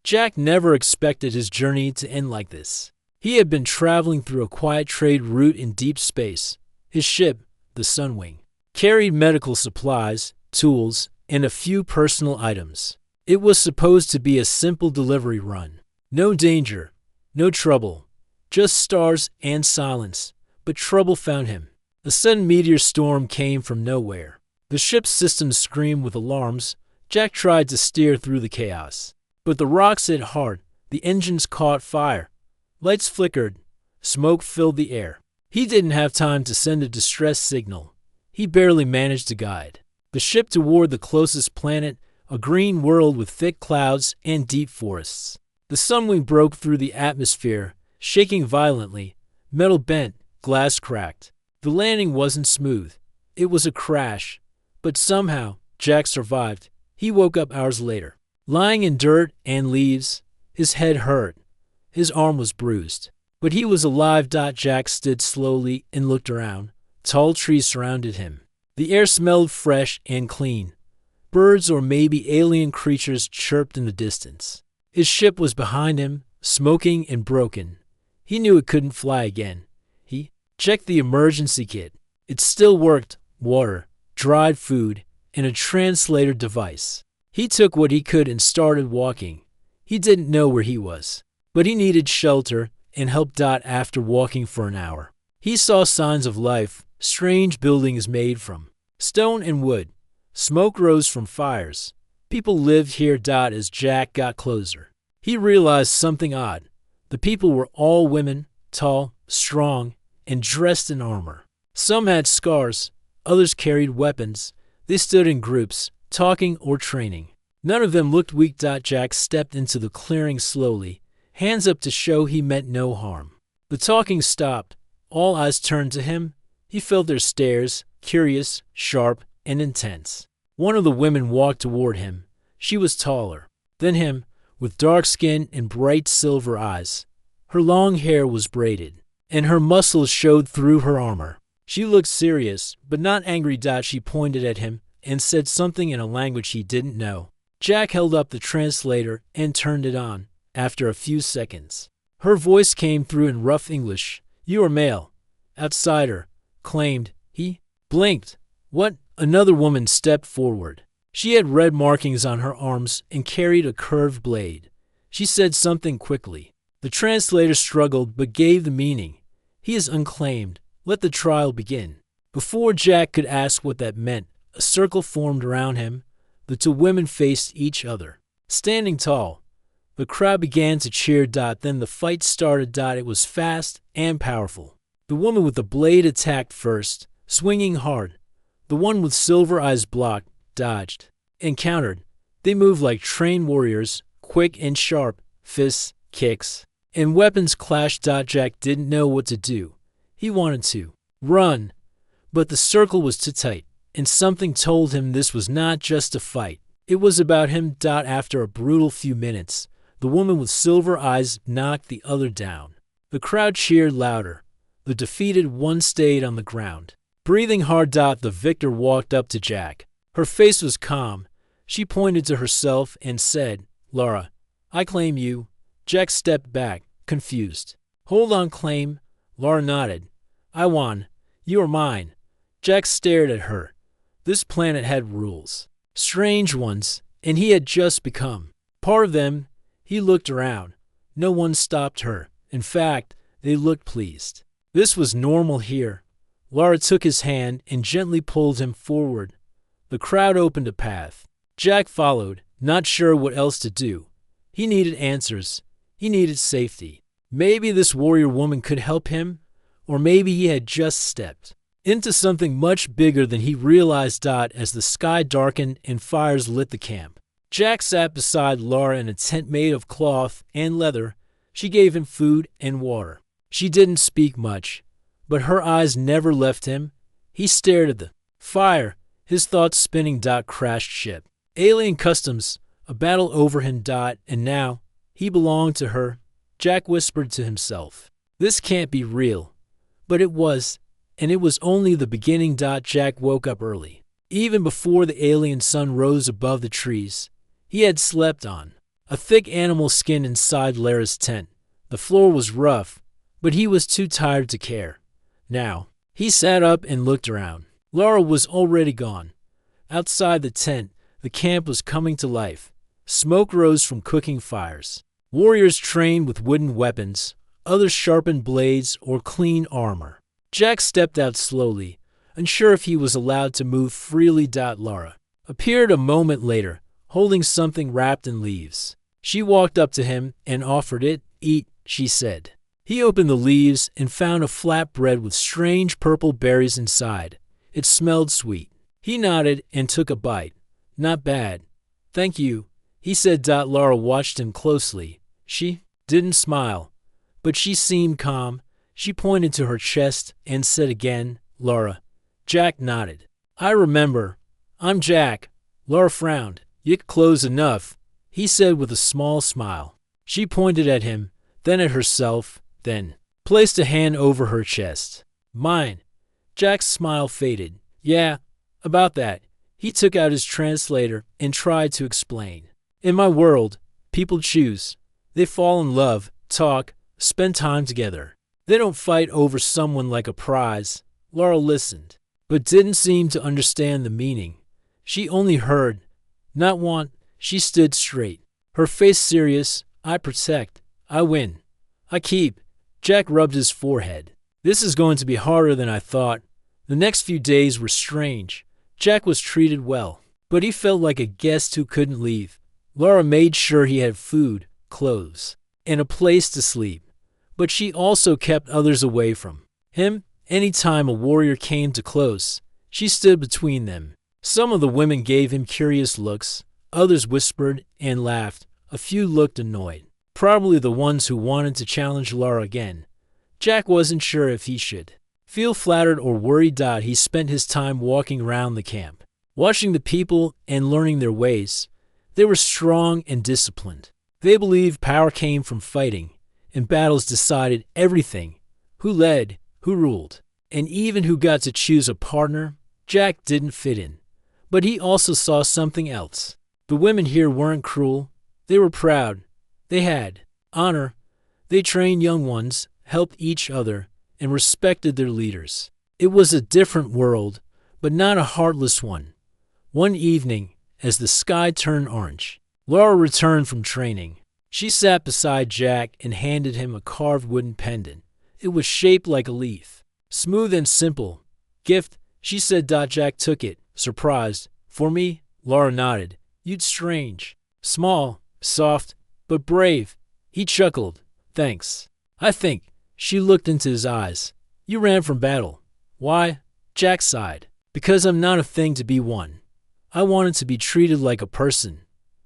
Jack never expected his journey to end like this. He had been traveling through a quiet trade route in deep space. His ship, the Sunwing, carried medical supplies, tools, and a few personal items. It was supposed to be a simple delivery run. No danger, no trouble, just stars and silence. But trouble found him. A sudden meteor storm came from nowhere. The ship's systems screamed with alarms. Jack tried to steer through the chaos. But the rocks hit hard. The engines caught fire. Lights flickered. Smoke filled the air. He didn't have time to send a distress signal. He barely managed to guide the ship toward the closest planet, a green world with thick clouds and deep forests. The Sunwing broke through the atmosphere, shaking violently. Metal bent, glass cracked. The landing wasn't smooth. It was a crash. But somehow, Jack survived. He woke up hours later, lying in dirt and leaves. His head hurt. His arm was bruised. But he was alive. Jack stood slowly and looked around. Tall trees surrounded him. The air smelled fresh and clean. Birds or maybe alien creatures chirped in the distance. His ship was behind him, smoking and broken. He knew it couldn't fly again. He checked the emergency kit. It still worked: water, dried food, and a translator device. He took what he could and started walking. He didn't know where he was, but he needed shelter and help. After walking for an hour, he saw signs of life: strange buildings made from stone and wood. Smoke rose from fires. People lived here. As Jack got closer, he realized something odd. The people were all women, tall, strong, and dressed in armor. Some had scars, others carried weapons. They stood in groups, talking or training. None of them looked weak. Jack stepped into the clearing slowly, hands up to show he meant no harm. The talking stopped. All eyes turned to him. He felt their stares, curious, sharp, and intense. One of the women walked toward him. She was taller than him, with dark skin and bright silver eyes. Her long hair was braided, and her muscles showed through her armor. She looked serious, but not angry. She pointed at him and said something in a language he didn't know. Jack held up the translator and turned it on. After a few seconds, her voice came through in rough English. "You are male. Outsider," claimed. He blinked. "What?" Another woman stepped forward. She had red markings on her arms and carried a curved blade. She said something quickly. The translator struggled but gave the meaning. "He is unclaimed. Let the trial begin." Before Jack could ask what that meant, a circle formed around him. The two women faced each other, standing tall. The crowd began to cheer. Then the fight started. It was fast and powerful. The woman with the blade attacked first, swinging hard. The one with silver eyes blocked, dodged, and countered. They moved like trained warriors, quick and sharp. Fists, kicks, and weapons clashed. Jack didn't know what to do. He wanted to run, but the circle was too tight, and something told him this was not just a fight. It was about him. After a brutal few minutes, the woman with silver eyes knocked the other down. The crowd cheered louder. The defeated one stayed on the ground, breathing hard. The victor walked up to Jack. Her face was calm. She pointed to herself and said, "Laura, I claim you." Jack stepped back, confused. "Hold on, claim?" Laura nodded. "I won. You are mine." Jack stared at her. This planet had rules, strange ones, and he had just become part of them. He looked around. No one stopped her. In fact, they looked pleased. This was normal here. Laura took his hand and gently pulled him forward. The crowd opened a path. Jack followed, not sure what else to do. He needed answers. He needed safety. Maybe this warrior woman could help him, or maybe he had just stepped into something much bigger than he realized. As the sky darkened and fires lit the camp, Jack sat beside Laura in a tent made of cloth and leather. She gave him food and water. She didn't speak much, but her eyes never left him. He stared at the fire, his thoughts spinning. Crashed ship, alien customs, a battle over him. And now he belonged to her. Jack whispered to himself, "This can't be real." But it was, and it was only the beginning. Jack woke up early, even before the alien sun rose above the trees. He had slept on a thick animal skin inside Lara's tent. The floor was rough, but he was too tired to care. Now, he sat up and looked around. Lara was already gone. Outside the tent, the camp was coming to life. Smoke rose from cooking fires. Warriors trained with wooden weapons, others sharpened blades or clean armor. Jack stepped out slowly, unsure if he was allowed to move freely. Lara appeared a moment later, holding something wrapped in leaves. She walked up to him and offered it. "Eat," she said. He opened the leaves and found a flat bread with strange purple berries inside. It smelled sweet. He nodded and took a bite. "Not bad. Thank you," he said. Lara watched him closely. She didn't smile, but she seemed calm. She pointed to her chest and said again, "Lara." Jack nodded. "I remember. I'm Jack." Lara frowned. "You close enough," he said with a small smile. She pointed at him, then at herself, then placed a hand over her chest. "Mine." Jack's smile faded. "Yeah, about that." He took out his translator and tried to explain. "In my world, people choose. They fall in love, talk, spend time together. They don't fight over someone like a prize." Lara listened, but didn't seem to understand the meaning. She only heard, "Not want." She stood straight, her face serious. "I protect. I win. I keep." Jack rubbed his forehead. "This is going to be harder than I thought." The next few days were strange. Jack was treated well, but he felt like a guest who couldn't leave. Lara made sure he had food, clothes, and a place to sleep, but she also kept others away from him. Anytime a warrior came too close, she stood between them. Some of the women gave him curious looks, others whispered and laughed. A few looked annoyed, probably the ones who wanted to challenge Lara again. Jack wasn't sure if he should feel flattered or worried. He spent his time walking around the camp, watching the people and learning their ways. They were strong and disciplined. They believed power came from fighting, and battles decided everything: who led, who ruled, and even who got to choose a partner. Jack didn't fit in, but he also saw something else. The women here weren't cruel. They were proud. They had honor. They trained young ones, helped each other, and respected their leaders. It was a different world, but not a heartless one. One evening, as the sky turned orange, Lara returned from training. She sat beside Jack and handed him a carved wooden pendant. It was shaped like a leaf, smooth and simple. "Gift," she said. Jack took it, surprised. "For me?" Lara nodded. "You'd strange. Small, soft, but brave." He chuckled. "Thanks. I think." She looked into his eyes. "You ran from battle. Why?" Jack sighed. "Because I'm not a thing to be won. I wanted to be treated like a person,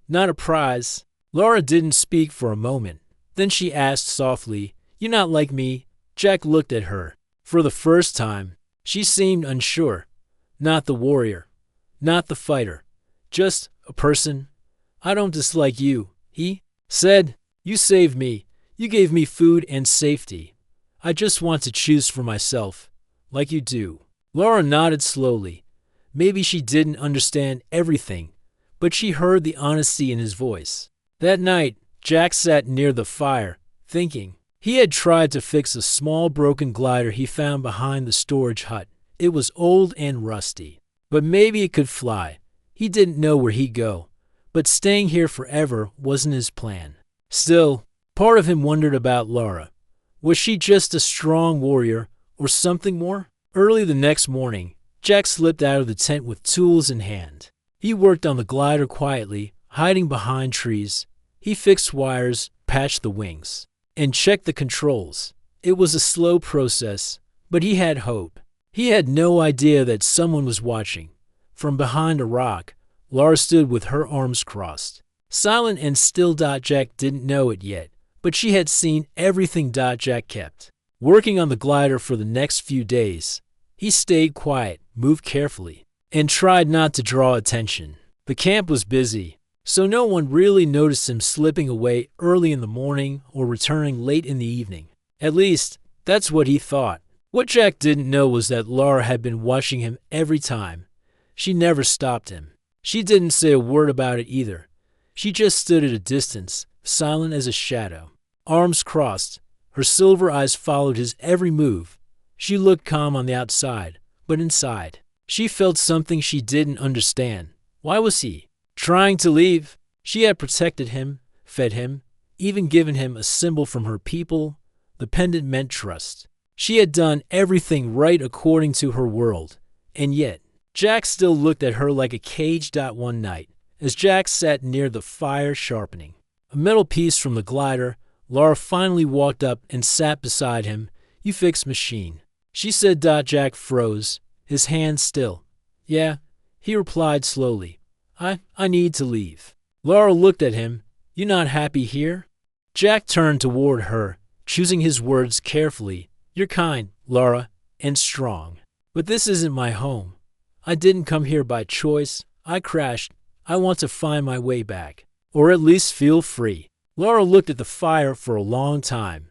not a prize." Lara didn't speak for a moment. Then she asked softly, "You're not like me?" Jack looked at her. For the first time, she seemed unsure. "Not the warrior, not the fighter, just a person." "I don't dislike you," he said. "You saved me. You gave me food and safety. I just want to choose for myself, like you do." Lara nodded slowly. Maybe she didn't understand everything, but she heard the honesty in his voice. That night, Jack sat near the fire, thinking. He had tried to fix a small broken glider he found behind the storage hut. It was old and rusty, but maybe it could fly. He didn't know where he'd go, but staying here forever wasn't his plan. Still, part of him wondered about Lara. Was she just a strong warrior or something more? Early the next morning, Jack slipped out of the tent with tools in hand. He worked on the glider quietly, hiding behind trees. He fixed wires, patched the wings, and checked the controls. It was a slow process, but he had hope. He had no idea that someone was watching. From behind a rock, Lara stood with her arms crossed, silent and still. Jack didn't know it yet, but she had seen everything. Jack kept working on the glider for the next few days. He stayed quiet, moved carefully, and tried not to draw attention. The camp was busy, so no one really noticed him slipping away early in the morning or returning late in the evening. At least, that's what he thought. What Jack didn't know was that Lara had been watching him every time. She never stopped him. She didn't say a word about it either. She just stood at a distance, silent as a shadow. Arms crossed, her silver eyes followed his every move. She looked calm on the outside, but inside, she felt something she didn't understand. Why was he trying to leave? She had protected him, fed him, even given him a symbol from her people. The pendant meant trust. She had done everything right according to her world. And yet, Jack still looked at her like a cage. One night, as Jack sat near the fire sharpening a metal piece from the glider, Laura finally walked up and sat beside him. "You fix machine," she said. Jack froze, his hands still. "Yeah," he replied slowly. I need to leave." Laura looked at him. "You not happy here?" Jack turned toward her, choosing his words carefully. "You're kind, Laura, and strong. But this isn't my home. I didn't come here by choice. I crashed. I want to find my way back. Or at least feel free." Laura looked at the fire for a long time.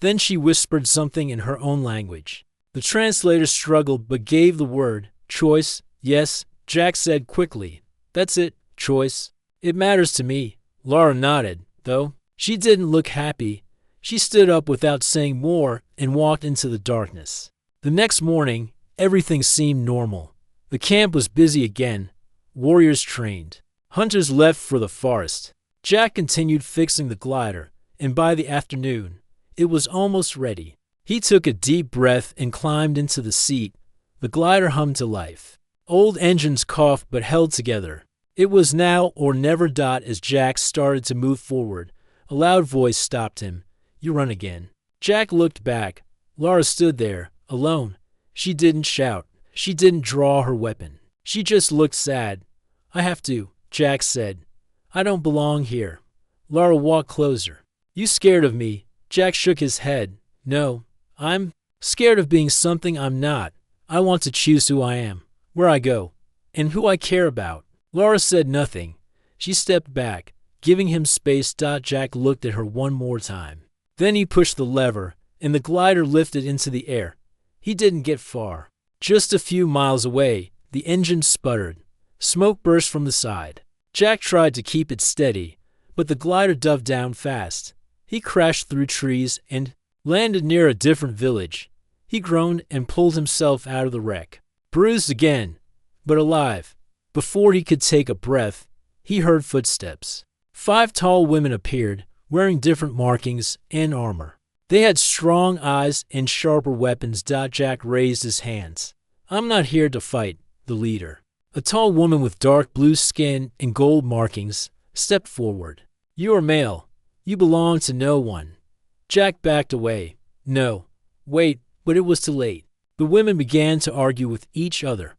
Then she whispered something in her own language. The translator struggled but gave the word, "Choice." "Yes," Jack said quickly. "That's it, choice. It matters to me." Laura nodded, though she didn't look happy. She stood up without saying more and walked into the darkness. The next morning, everything seemed normal. The camp was busy again. Warriors trained. Hunters left for the forest. Jack continued fixing the glider, and by the afternoon, it was almost ready. He took a deep breath and climbed into the seat. The glider hummed to life. Old engines coughed but held together. It was now or never. As Jack started to move forward, a loud voice stopped him. "You run again." Jack looked back. Laura stood there, alone. She didn't shout. She didn't draw her weapon. She just looked sad. "I have to," Jack said. "I don't belong here." Laura walked closer. "You scared of me?" Jack shook his head. "No, I'm scared of being something I'm not. I want to choose who I am, where I go, and who I care about." Laura said nothing. She stepped back, giving him space. Jack looked at her one more time. Then he pushed the lever, and the glider lifted into the air. He didn't get far. Just a few miles away, the engine sputtered. Smoke burst from the side. Jack tried to keep it steady, but the glider dove down fast. He crashed through trees and landed near a different village. He groaned and pulled himself out of the wreck. Bruised again, but alive. Before he could take a breath, he heard footsteps. 5 tall women appeared, wearing different markings and armor. They had strong eyes and sharper weapons. Jack raised his hands. "I'm not here to fight," the leader, a tall woman with dark blue skin and gold markings, stepped forward. "You are male. You belong to no one." Jack backed away. "No. Wait," but it was too late. The women began to argue with each other.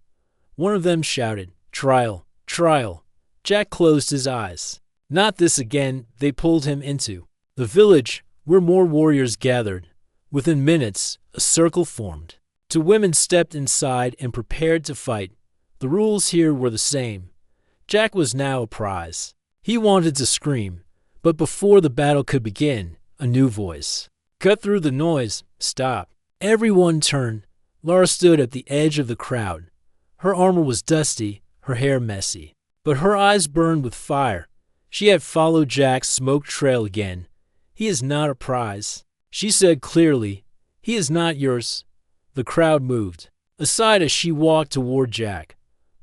One of them shouted, "Trial! Trial!" Jack closed his eyes. "Not this again." They pulled him into the village, where more warriors gathered. Within minutes, a circle formed. 2 women stepped inside and prepared to fight. The rules here were the same. Jack was now a prize. He wanted to scream, but before the battle could begin, a new voice cut through the noise. "Stop." Everyone turned. Laura stood at the edge of the crowd. Her armor was dusty, her hair messy, but her eyes burned with fire. She had followed Jack's smoke trail again. "He is not a prize," she said clearly. "He is not yours." The crowd moved aside as she walked toward Jack.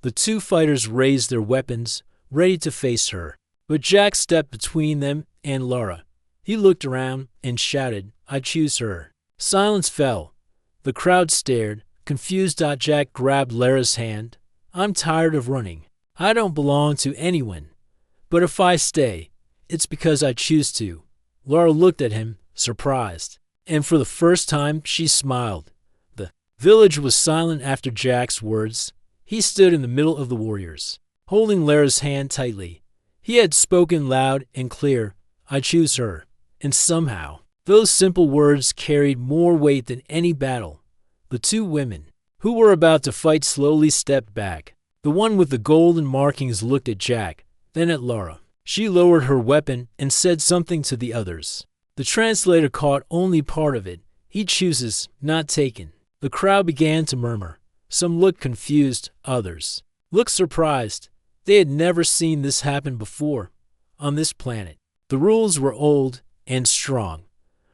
The 2 fighters raised their weapons, ready to face her. But Jack stepped between them and Laura. He looked around and shouted, "I choose her." Silence fell. The crowd stared, confused. Jack grabbed Lara's hand. "I'm tired of running. I don't belong to anyone. But if I stay, it's because I choose to." Laura looked at him, surprised. And for the first time, she smiled. The village was silent after Jack's words. He stood in the middle of the warriors, holding Lara's hand tightly. He had spoken loud and clear, "I choose her." And somehow, those simple words carried more weight than any battle. The 2 women, who were about to fight, slowly stepped back. The one with the golden markings looked at Jack, then at Laura. She lowered her weapon and said something to the others. The translator caught only part of it. "He chooses, not taken." The crowd began to murmur. Some looked confused, others looked surprised. They had never seen this happen before. on this planet. The rules were old and strong,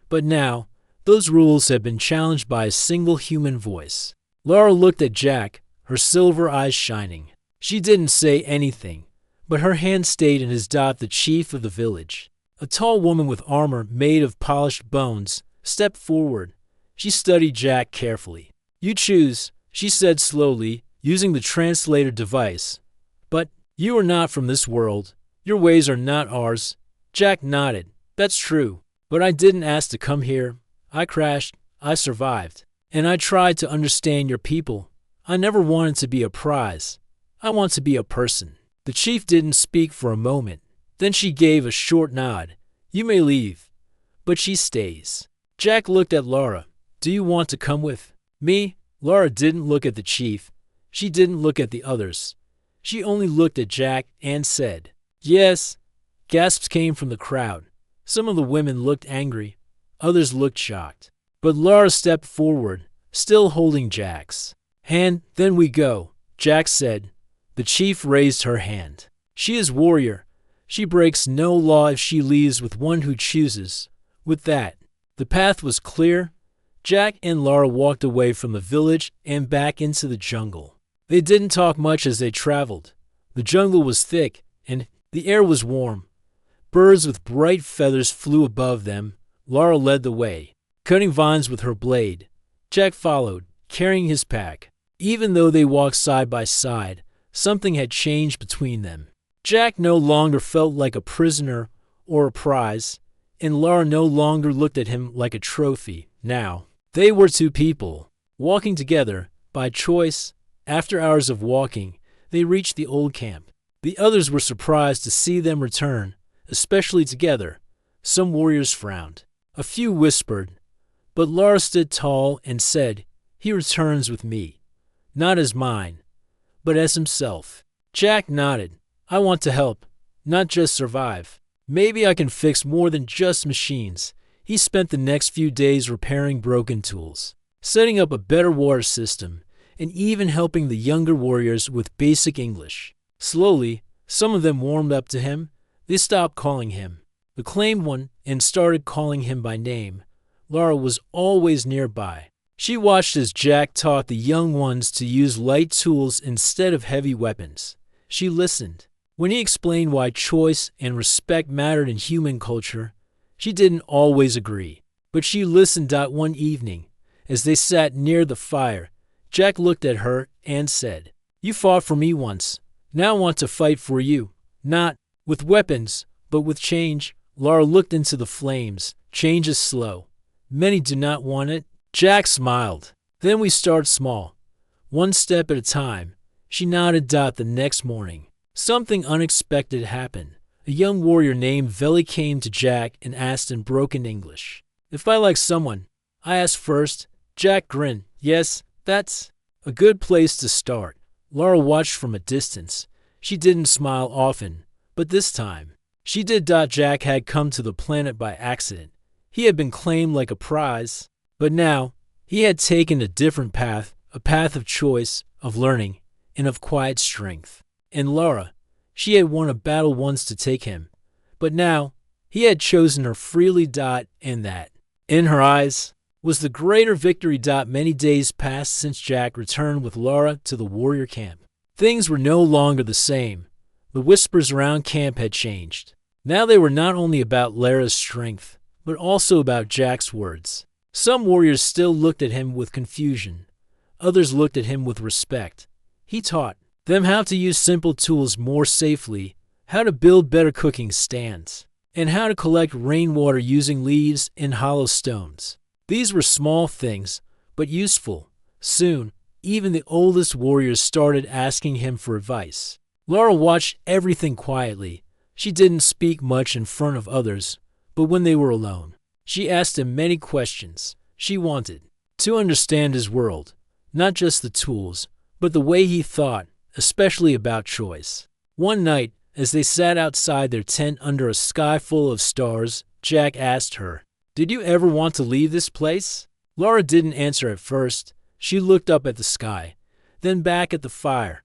but now those rules had been challenged by a single human voice. Laura looked at Jack, her silver eyes shining. She didn't say anything, but her hand stayed in his. The chief of the village, a tall woman with armor made of polished bones, stepped forward. She studied Jack carefully. "You choose," she said slowly, using the translator device. "But you are not from this world. Your ways are not ours." Jack nodded. "That's true, but I didn't ask to come here. I crashed, I survived, and I tried to understand your people. I never wanted to be a prize. I want to be a person." The chief didn't speak for a moment. Then she gave a short nod. "You may leave, but she stays." Jack looked at Laura. "Do you want to come with me?" Laura didn't look at the chief. She didn't look at the others. She only looked at Jack and said, "Yes." Gasps came from the crowd. Some of the women looked angry. Others looked shocked. But Laura stepped forward, still holding Jack's hand. "Then we go," Jack said. The chief raised her hand. "She is warrior. She breaks no law if she leaves with one who chooses." With that, the path was clear. Jack and Laura walked away from the village and back into the jungle. They didn't talk much as they traveled. The jungle was thick, and the air was warm. Birds with bright feathers flew above them. Laura led the way, cutting vines with her blade. Jack followed, carrying his pack. Even though they walked side by side, something had changed between them. Jack no longer felt like a prisoner or a prize, and Laura no longer looked at him like a trophy. Now, they were two people, walking together, by choice. After hours of walking, they reached the old camp. The others were surprised to see them return, especially together. Some warriors frowned. A few whispered, but Laura stood tall and said, "He returns with me, not as mine, but as himself." Jack nodded. "I want to help, not just survive. Maybe I can fix more than just machines." He spent the next few days repairing broken tools, setting up a better water system, and even helping the younger warriors with basic English. Slowly, some of them warmed up to him. They stopped calling him the claimed one and started calling him by name. Laura was always nearby. She watched as Jack taught the young ones to use light tools instead of heavy weapons. She listened. When he explained why choice and respect mattered in human culture, she didn't always agree, but she listened. One evening, as they sat near the fire, Jack looked at her and said, "You fought for me once. Now I want to fight for you. Not with weapons, but with change." Laura looked into the flames. "Change is slow. Many do not want it." Jack smiled. "Then we start small, one step at a time." She nodded. The next morning, something unexpected happened. A young warrior named Veli came to Jack and asked in broken English, "If I like someone, I ask first." Jack grinned. "Yes, that's a good place to start." Laura watched from a distance. She didn't smile often, but this time, she did. Jack had come to the planet by accident. He had been claimed like a prize, but now he had taken a different path, a path of choice, of learning, and of quiet strength. And Laura, she had won a battle once to take him, but now he had chosen her freely. And that, in her eyes, was the greater victory. Many days passed since Jack returned with Laura to the warrior camp. Things were no longer the same. The whispers around camp had changed. Now they were not only about Laura's strength, but also about Jack's words. Some warriors still looked at him with confusion. Others looked at him with respect. He taught them how to use simple tools more safely, how to build better cooking stands, and how to collect rainwater using leaves and hollow stones. These were small things, but useful. Soon, even the oldest warriors started asking him for advice. Laura watched everything quietly. She didn't speak much in front of others, but when they were alone, she asked him many questions. She wanted to understand his world, not just the tools, but the way he thought, especially about choice. One night, as they sat outside their tent under a sky full of stars, Jack asked her, "Did you ever want to leave this place?" Laura didn't answer at first. She looked up at the sky, then back at the fire.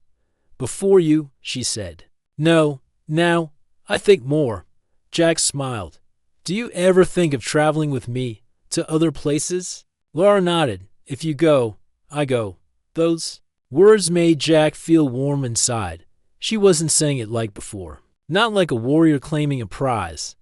"Before you," she said. "No, now, I think more." Jack smiled. Do you ever think of traveling with me to other places? Laura nodded. If you go, I go. Those words made Jack feel warm inside. She wasn't saying it like before. Not like a warrior claiming a prize.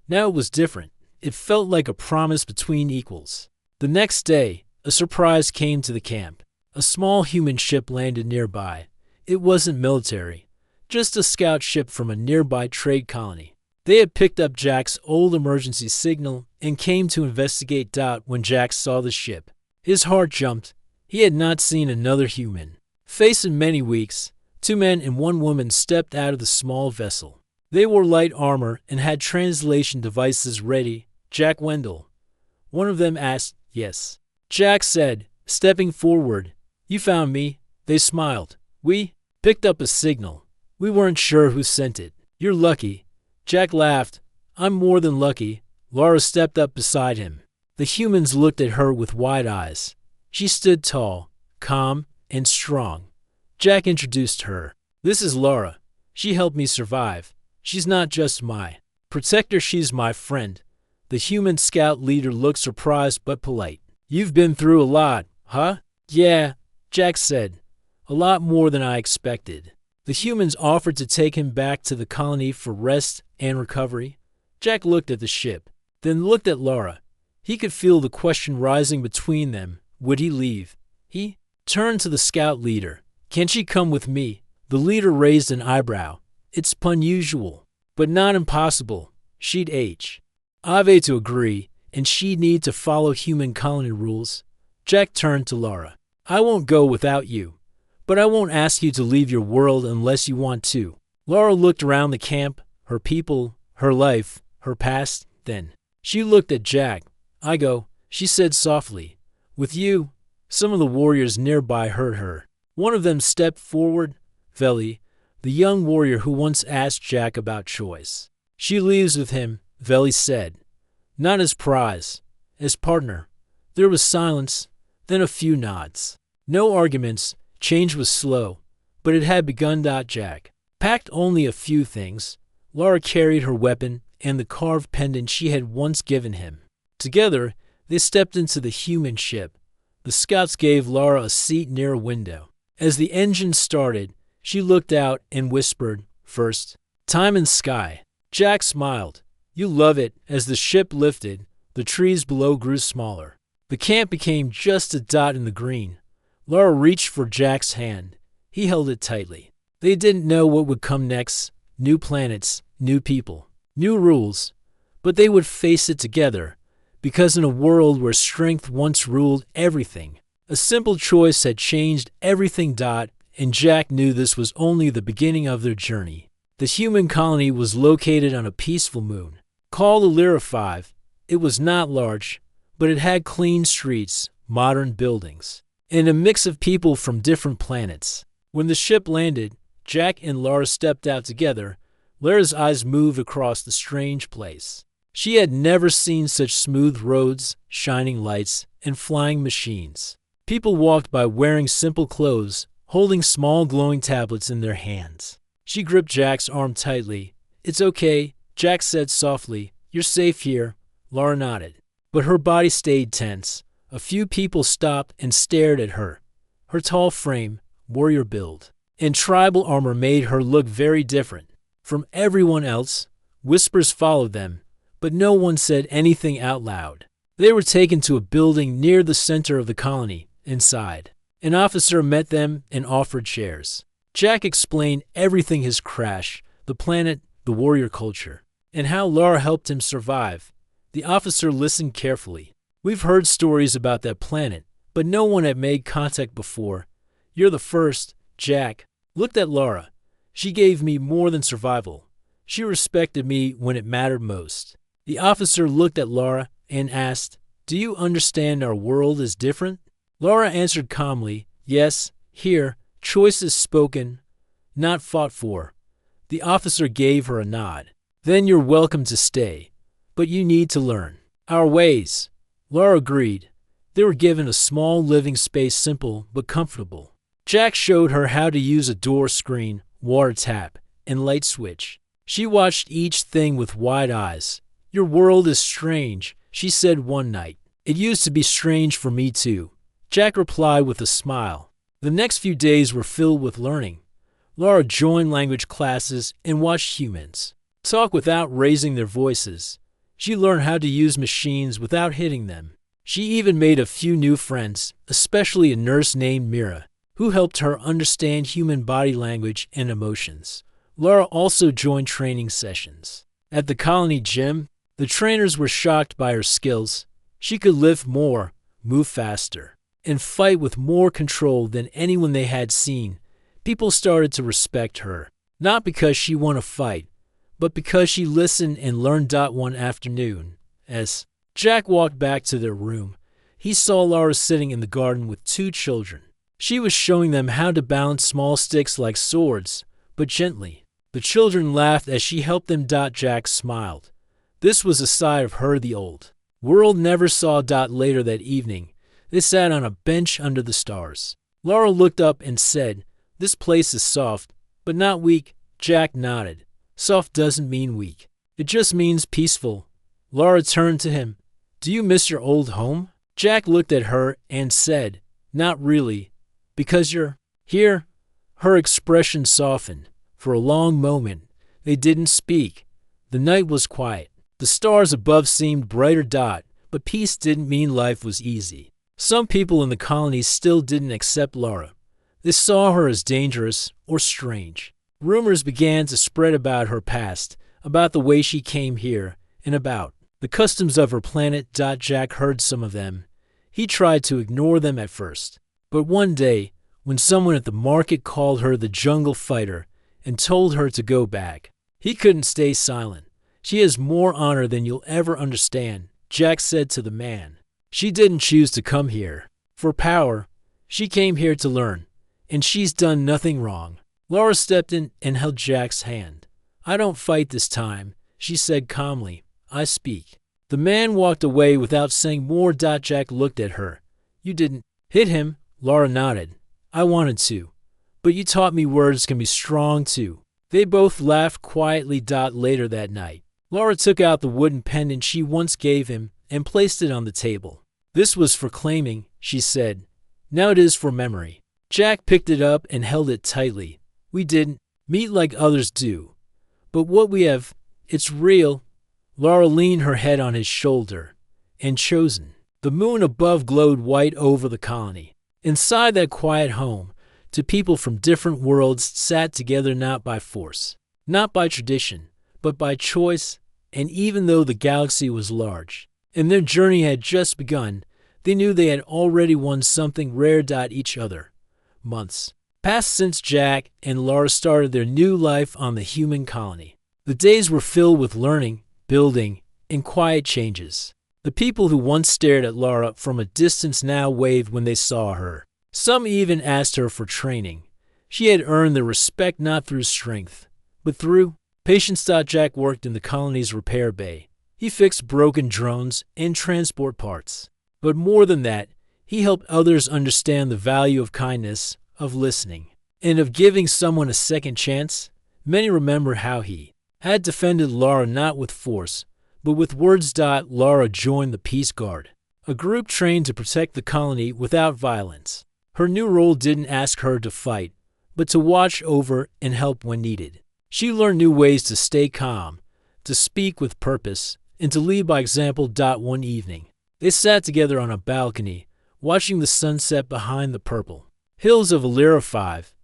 Now it was different. It felt like a promise between equals. The next day, a surprise came to the camp. A small human ship landed nearby. It wasn't military, just a scout ship from a nearby trade colony. They had picked up Jack's old emergency signal and came to investigate. When Jack saw the ship, his heart jumped. He had not seen another human face in many weeks. 2 men and 1 woman stepped out of the small vessel. They wore light armor and had translation devices ready. Jack Wendell. One of them asked. Yes. Jack said, stepping forward. You found me. They smiled. We picked up a signal. We weren't sure who sent it. You're lucky. Jack laughed. I'm more than lucky. Laura stepped up beside him. The humans looked at her with wide eyes. She stood tall, calm, and strong. Jack introduced her. This is Laura. She helped me survive. She's not just my protector, she's my friend. The human scout leader looked surprised but polite. You've been through a lot, huh? Yeah, Jack said. A lot more than I expected. The humans offered to take him back to the colony for rest and recovery. Jack looked at the ship, then looked at Laura. He could feel the question rising between them. Would he leave? He turned to the scout leader. Can she come with me? The leader raised an eyebrow. It's unusual, but not impossible. She'd age. Ave to agree, and she'd need to follow human colony rules. Jack turned to Laura. I won't go without you, but I won't ask you to leave your world unless you want to. Laura looked around the camp, her people, her life, her past. Then she looked at Jack. I go, she said softly. With you. Some of the warriors nearby heard her. One of them stepped forward. Veli, the young warrior who once asked Jack about choice. She leaves with him, Veli said. Not as prize, as partner. There was silence, then a few nods. No arguments. Change was slow, but it had begun. Jack packed only a few things. Laura carried her weapon and the carved pendant she had once given him. Together, they stepped into the human ship. The scouts gave Laura a seat near a window. As the engine started, she looked out and whispered, First, time and sky. Jack smiled. You love it. As the ship lifted, the trees below grew smaller. The camp became just a dot in the green. Laura reached for Jack's hand. He held it tightly. They didn't know what would come next. New planets, new people, new rules. But they would face it together, because in a world where strength once ruled everything, a simple choice had changed everything. And Jack knew this was only the beginning of their journey. The human colony was located on a peaceful moon, called Lyra 5. It was not large, but it had clean streets, modern buildings, and a mix of people from different planets. When the ship landed, Jack and Laura stepped out together. Lyra's eyes moved across the strange place. She had never seen such smooth roads, shining lights, and flying machines. People walked by wearing simple clothes, holding small glowing tablets in their hands. She gripped Jack's arm tightly. It's okay, Jack said softly. You're safe here. Laura nodded. But her body stayed tense. A few people stopped and stared at her. Her tall frame, warrior build, and tribal armor made her look very different from everyone else. Whispers followed them, but no one said anything out loud. They were taken to a building near the center of the colony. Inside, an officer met them and offered chairs. Jack explained everything: his crash, the planet, the warrior culture, and how Laura helped him survive. The officer listened carefully. We've heard stories about that planet, but no one had made contact before. You're the first. Jack looked at Laura. She gave me more than survival. She respected me when it mattered most. The officer looked at Laura and asked, Do you understand our world is different? Laura answered calmly, Yes, here, choice is spoken, not fought for. The officer gave her a nod. Then you're welcome to stay, but you need to learn our ways. Laura agreed. They were given a small living space, simple but comfortable. Jack showed her how to use a door screen, water tap, and light switch. She watched each thing with wide eyes. "Your world is strange," she said one night. "It used to be strange for me too," Jack replied with a smile. The next few days were filled with learning. Laura joined language classes and watched humans talk without raising their voices. She learned how to use machines without hitting them. She even made a few new friends, especially a nurse named Mira, who helped her understand human body language and emotions. Laura also joined training sessions. At the colony gym, the trainers were shocked by her skills. She could lift more, move faster, and fight with more control than anyone they had seen. People started to respect her, not because she won a fight, but because she listened and learned. One afternoon, as Jack walked back to their room, he saw Laura sitting in the garden with two children. She was showing them how to balance small sticks like swords, but gently. The children laughed as she helped them. Jack smiled. This was a side of her the old world never saw. Later that evening, they sat on a bench under the stars. Laura looked up and said, "This place is soft, but not weak." Jack nodded. "Soft doesn't mean weak. It just means peaceful." Laura turned to him. "Do you miss your old home?" Jack looked at her and said, "Not really." "Because you're here?" Her expression softened. For a long moment, they didn't speak. The night was quiet. The stars above seemed brighter. But peace didn't mean life was easy. Some people in the colony still didn't accept Laura. They saw her as dangerous or strange. Rumors began to spread about her past, about the way she came here, and about the customs of her planet. Jack heard some of them. He tried to ignore them at first. But one day, when someone at the market called her the jungle fighter and told her to go back, he couldn't stay silent. "She has more honor than you'll ever understand," Jack said to the man. "She didn't choose to come here for power. She came here to learn, and she's done nothing wrong." Laura stepped in and held Jack's hand. "I don't fight this time," she said calmly. "I speak." The man walked away without saying more. Jack looked at her. "You didn't hit him?" Laura nodded. "I wanted to. But you taught me words can be strong too." They both laughed quietly. Later that night, Laura took out the wooden pendant she once gave him and placed it on the table. "This was for claiming," she said. "Now it is for memory." Jack picked it up and held it tightly. "We didn't meet like others do. But what we have, it's real." Laura leaned her head on his shoulder. "And chosen." The moon above glowed white over the colony. Inside that quiet home, two people from different worlds sat together, not by force, not by tradition, but by choice. And even though the galaxy was large, and their journey had just begun, they knew they had already won something rare. Each other. Months passed since Jack and Laura started their new life on the human colony. The days were filled with learning, building, and quiet changes. The people who once stared at Laura from a distance now waved when they saw her. Some even asked her for training. She had earned their respect not through strength, but through patience. Jack worked in the colony's repair bay. He fixed broken drones and transport parts. But more than that, he helped others understand the value of kindness, of listening, and of giving someone a second chance. Many remember how he had defended Laura not with force, but with words. Laura joined the Peace Guard, a group trained to protect the colony without violence. Her new role didn't ask her to fight, but to watch over and help when needed. She learned new ways to stay calm, to speak with purpose, and to lead by example. One evening, they sat together on a balcony, watching the sunset behind the purple hills of Alira 5.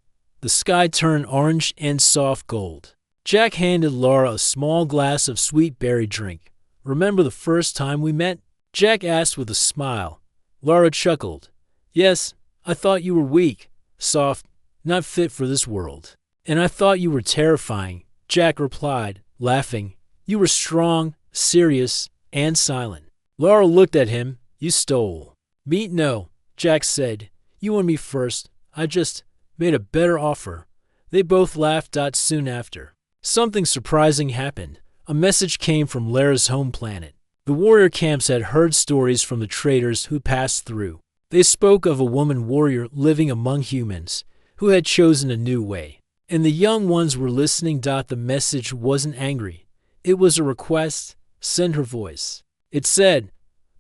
The sky turned orange and soft gold. Jack handed Laura a small glass of sweet berry drink. "Remember the first time we met?" Jack asked with a smile. Laura chuckled. "Yes, I thought you were weak, soft, not fit for this world. And I thought you were terrifying," Jack replied, laughing. "You were strong, serious, and silent." Laura looked at him. "You stole." "Me? No," Jack said. "You won me first. I just made a better offer." They both laughed. Soon after, something surprising happened. A message came from Lara's home planet. The warrior camps had heard stories from the traders who passed through. They spoke of a woman warrior living among humans who had chosen a new way. And the young ones were listening. The message wasn't angry. It was a request. Send her voice. It said,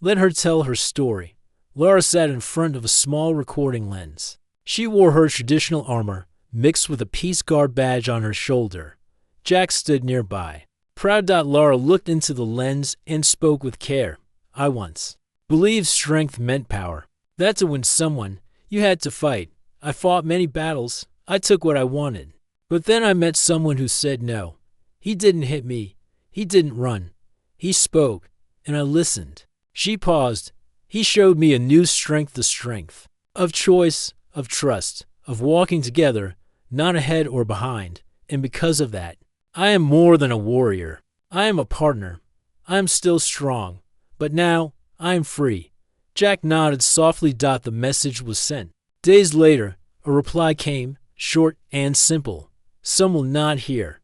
let her tell her story. Lara sat in front of a small recording lens. She wore her traditional armor, mixed with a Peace Guard badge on her shoulder. Jack stood nearby. Proud. Lara looked into the lens and spoke with care. I once believed strength meant power. That to win someone, you had to fight. I fought many battles. I took what I wanted. But then I met someone who said no. He didn't hit me. He didn't run. He spoke, and I listened. She paused. He showed me a new strength, the strength of choice, of trust, of walking together, not ahead or behind. And because of that, I am more than a warrior. I am a partner. I am still strong. But now, I am free. Jack nodded softly. The message was sent. Days later, a reply came, short and simple. Some will not hear,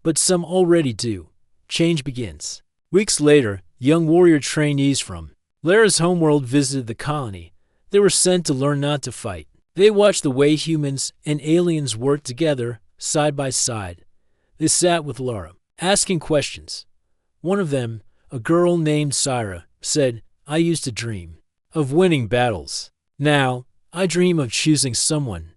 but some already do. Change begins. Weeks later, young warrior trainees from Lara's homeworld visited the colony. They were sent to learn not to fight. They watched the way humans and aliens worked together, side by side. They sat with Lara, asking questions. One of them, a girl named Syra, said, I used to dream of winning battles. Now, I dream of choosing someone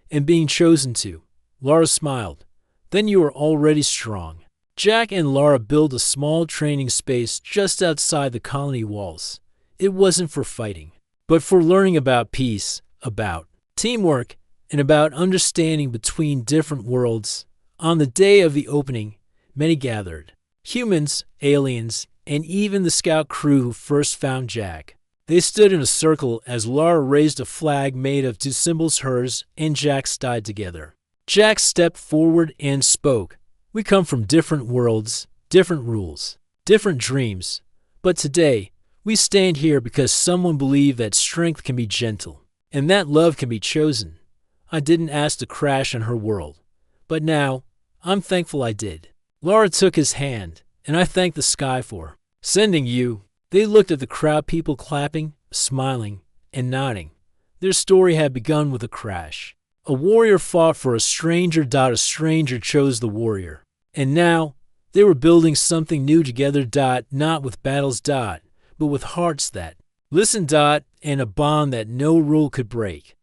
and being chosen to. Lara smiled. Then you are already strong. Jack and Lara built a small training space just outside the colony walls. It wasn't for fighting, but for learning about peace, about teamwork, and about understanding between different worlds. On the day of the opening, many gathered. Humans, aliens, and even the scout crew who first found Jack. They stood in a circle as Lara raised a flag made of two symbols, hers and Jack's, tied together. Jack stepped forward and spoke. We come from different worlds, different rules, different dreams. But today, we stand here because someone believed that strength can be gentle, and that love can be chosen. I didn't ask to crash on her world, but now, I'm thankful I did. Lara took his hand, and I thanked the sky for sending you. They looked at the crowd, people clapping, smiling, and nodding. Their story had begun with a crash. A warrior fought for a stranger. A stranger chose the warrior. And now, they were building something new together. Not with battles. But with hearts that listened. And a bond that no rule could break.